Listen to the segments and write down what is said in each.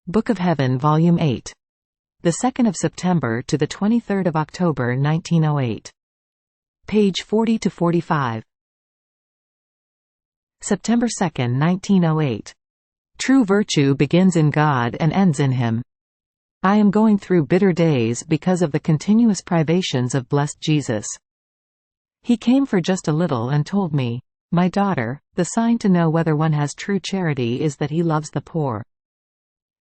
Book of Heaven, Volume 8. The 2nd of September to the 23rd of October 1908. Page 40 to 45. September 2, 1908. True virtue begins in God and ends in Him. I am going through bitter days because of the continuous privations of blessed Jesus. He came for just a little and told me, "My daughter, the sign to know whether one has true charity is that he loves the poor."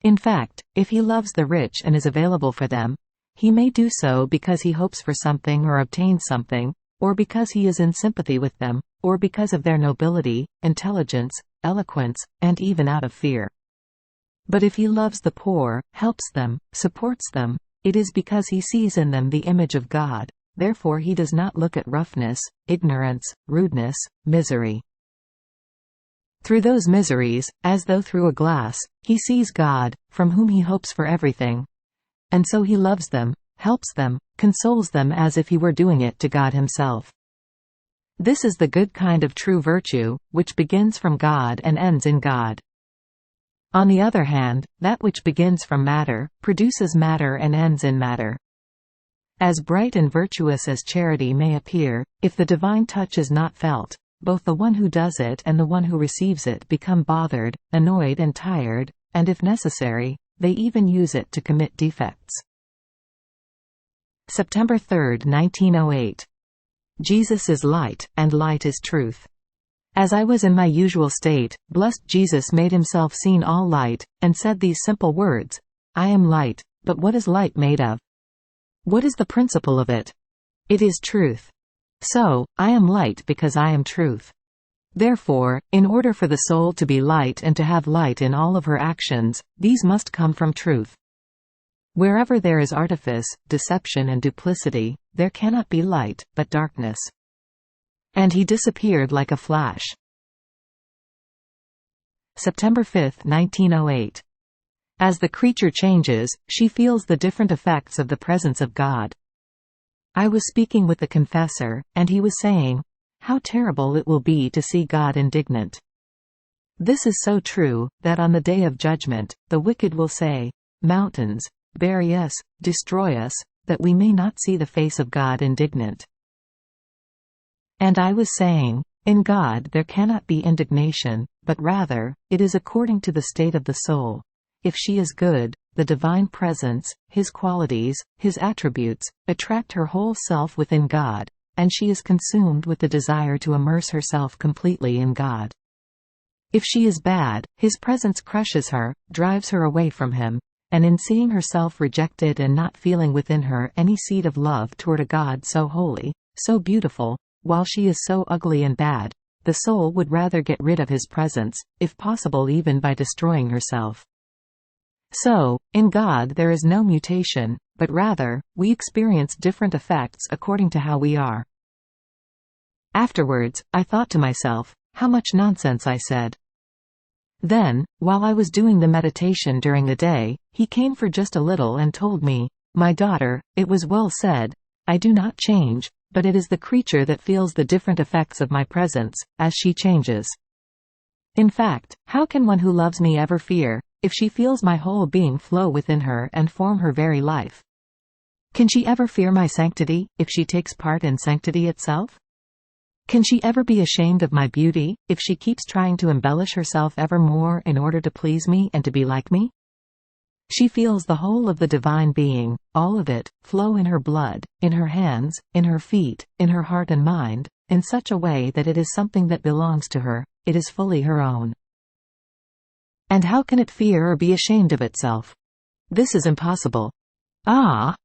In fact, if he loves the rich and is available for them, he may do so because he hopes for something or obtains something, or because he is in sympathy with them, or because of their nobility, intelligence, eloquence, and even out of fear. But if he loves the poor, helps them, supports them, it is because he sees in them the image of God. Therefore he does not look at roughness, ignorance, rudeness, misery. Through those miseries, as though through a glass, he sees God, from whom he hopes for everything. And so he loves them, helps them, consoles them as if he were doing it to God himself. This is the good kind of true virtue, which begins from God and ends in God. On the other hand, that which begins from matter, produces matter and ends in matter. As bright and virtuous as charity may appear, if the divine touch is not felt, both the one who does it and the one who receives it become bothered, annoyed and tired, and if necessary, they even use it to commit defects. September 3, 1908. Jesus is light, and light is truth. As I was in my usual state, blessed Jesus made himself seen all light, and said these simple words, "I am light, but what is light made of? What is the principle of it? It is truth. So, I am light because I am truth. Therefore, in order for the soul to be light and to have light in all of her actions, these must come from truth. Wherever there is artifice, deception and duplicity, there cannot be light, but darkness." And he disappeared like a flash. September 5, 1908. As the creature changes, she feels the different effects of the presence of God. I was speaking with the confessor, and he was saying, "How terrible it will be to see God indignant." This is so true, that on the day of judgment, the wicked will say, "Mountains, bury us, destroy us, that we may not see the face of God indignant." And I was saying, in God there cannot be indignation, but rather, it is according to the state of the soul. If she is good, the divine presence, His qualities, His attributes, attract her whole self within God, and she is consumed with the desire to immerse herself completely in God. If she is bad, His presence crushes her, drives her away from Him, and in seeing herself rejected and not feeling within her any seed of love toward a God so holy, so beautiful, while she is so ugly and bad, the soul would rather get rid of His presence, if possible even by destroying herself. So, in God there is no mutation, but rather, we experience different effects according to how we are. Afterwards, I thought to myself, how much nonsense I said. Then, while I was doing the meditation during the day, he came for just a little and told me, "My daughter, it was well said, I do not change, but it is the creature that feels the different effects of my presence, as she changes. In fact, how can one who loves me ever fear, if she feels my whole being flow within her and form her very life? Can she ever fear my sanctity, if she takes part in sanctity itself? Can she ever be ashamed of my beauty, if she keeps trying to embellish herself ever more in order to please me and to be like me? She feels the whole of the divine being, all of it, flow in her blood, in her hands, in her feet, in her heart and mind, in such a way that it is something that belongs to her, it is fully her own. And how can it fear or be ashamed of itself? This is impossible. Ah!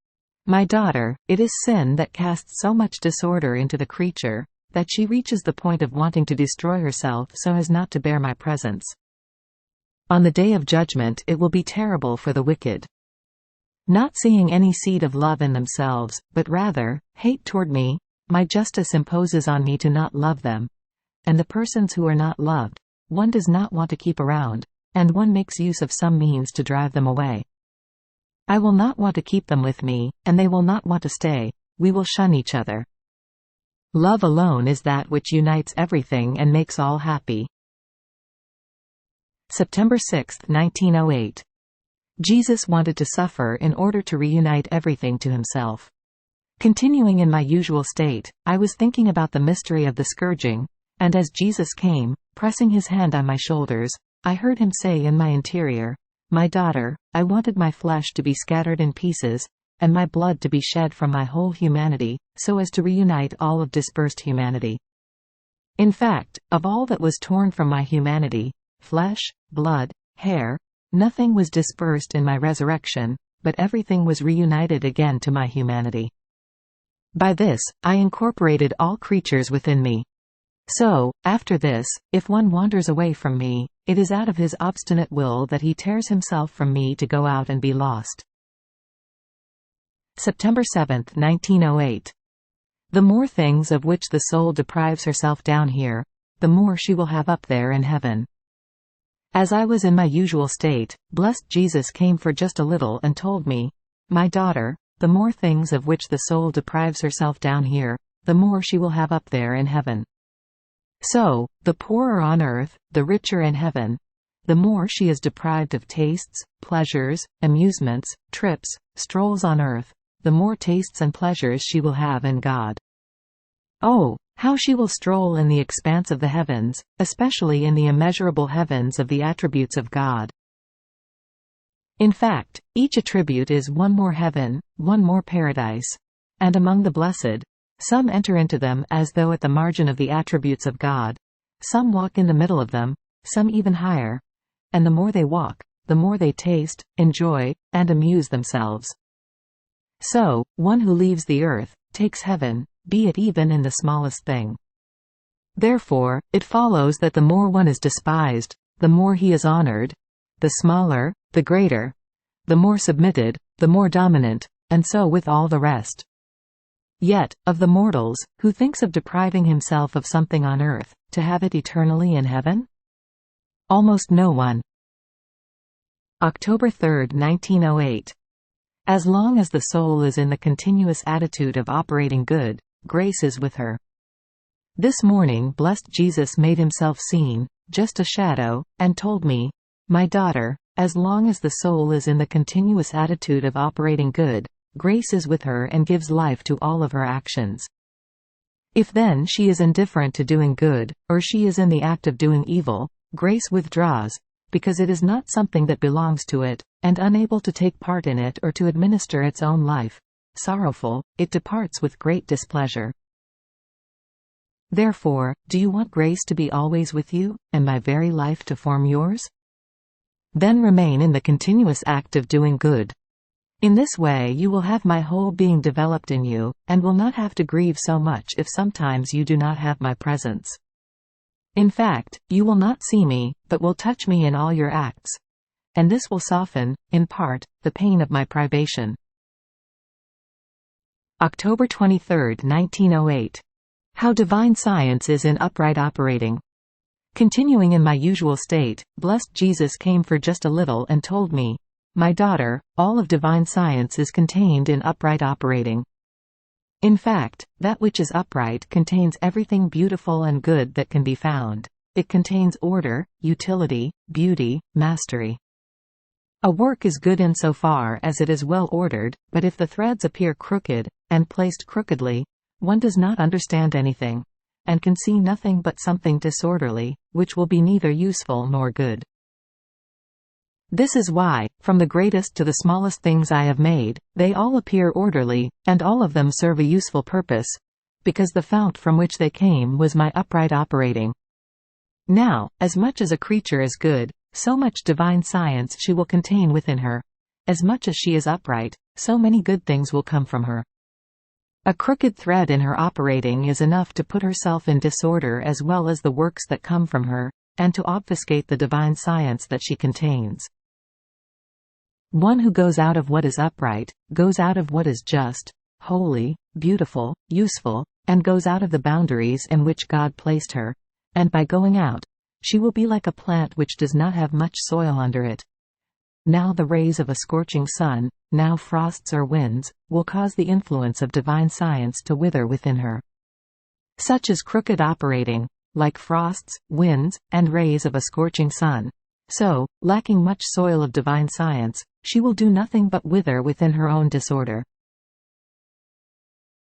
My daughter, it is sin that casts so much disorder into the creature, that she reaches the point of wanting to destroy herself so as not to bear my presence. On the day of judgment it will be terrible for the wicked. Not seeing any seed of love in themselves, but rather, hate toward me, my justice imposes on me to not love them. And the persons who are not loved, one does not want to keep around, and one makes use of some means to drive them away. I will not want to keep them with me, and they will not want to stay, we will shun each other. Love alone is that which unites everything and makes all happy. September 6, 1908. Jesus wanted to suffer in order to reunite everything to himself. Continuing in my usual state, I was thinking about the mystery of the scourging, and as Jesus came, pressing his hand on my shoulders, I heard him say in my interior, "My daughter, I wanted my flesh to be scattered in pieces, and my blood to be shed from my whole humanity, so as to reunite all of dispersed humanity." In fact, of all that was torn from my humanity, flesh, blood, hair, nothing was dispersed in my resurrection, but everything was reunited again to my humanity. By this, I incorporated all creatures within me. So, after this, if one wanders away from me, it is out of his obstinate will that he tears himself from me to go out and be lost. September 7, 1908. The more things of which the soul deprives herself down here, the more she will have up there in heaven. As I was in my usual state, blessed Jesus came for just a little and told me, "My daughter, the more things of which the soul deprives herself down here, the more she will have up there in heaven." So, the poorer on earth, the richer in heaven. The more she is deprived of tastes, pleasures, amusements, trips, strolls on earth, the more tastes and pleasures she will have in God. Oh, how she will stroll in the expanse of the heavens, especially in the immeasurable heavens of the attributes of God. In fact, each attribute is one more heaven, one more paradise. And among the blessed, some enter into them as though at the margin of the attributes of God, some walk in the middle of them, some even higher, and the more they walk, the more they taste, enjoy, and amuse themselves. So, one who leaves the earth, takes heaven, be it even in the smallest thing. Therefore, it follows that the more one is despised, the more he is honored, the smaller, the greater, the more submitted, the more dominant, and so with all the rest. Yet, of the mortals, who thinks of depriving himself of something on earth, to have it eternally in heaven? Almost no one. October 3, 1908. As long as the soul is in the continuous attitude of operating good, grace is with her. This morning blessed Jesus made himself seen, just a shadow, and told me, "My daughter, as long as the soul is in the continuous attitude of operating good, grace is with her and gives life to all of her actions. If then she is indifferent to doing good, or she is in the act of doing evil, grace withdraws, because it is not something that belongs to it, and unable to take part in it or to administer its own life. Sorrowful, it departs with great displeasure. Therefore, do you want grace to be always with you, and my very life to form yours? Then remain in the continuous act of doing good. In this way you will have my whole being developed in you, and will not have to grieve so much if sometimes you do not have my presence. In fact, you will not see me, but will touch me in all your acts. And this will soften, in part, the pain of my privation." October 23, 1908. How divine science is in upright operating. Continuing in my usual state, blessed Jesus came for just a little and told me, "My daughter, all of divine science is contained in upright operating." In fact, that which is upright contains everything beautiful and good that can be found. It contains order, utility, beauty, mastery. A work is good insofar as it is well ordered, but if the threads appear crooked, and placed crookedly, one does not understand anything, and can see nothing but something disorderly, which will be neither useful nor good. This is why, from the greatest to the smallest things I have made, they all appear orderly, and all of them serve a useful purpose, because the fount from which they came was my upright operating. Now, as much as a creature is good, so much divine science she will contain within her. As much as she is upright, so many good things will come from her. A crooked thread in her operating is enough to put herself in disorder as well as the works that come from her, and to obfuscate the divine science that she contains. One who goes out of what is upright, goes out of what is just, holy, beautiful, useful, and goes out of the boundaries in which God placed her, and by going out, she will be like a plant which does not have much soil under it. Now the rays of a scorching sun, now frosts or winds, will cause the influence of divine science to wither within her. Such is crooked operating, like frosts, winds, and rays of a scorching sun. So, lacking much soil of divine science, she will do nothing but wither within her own disorder.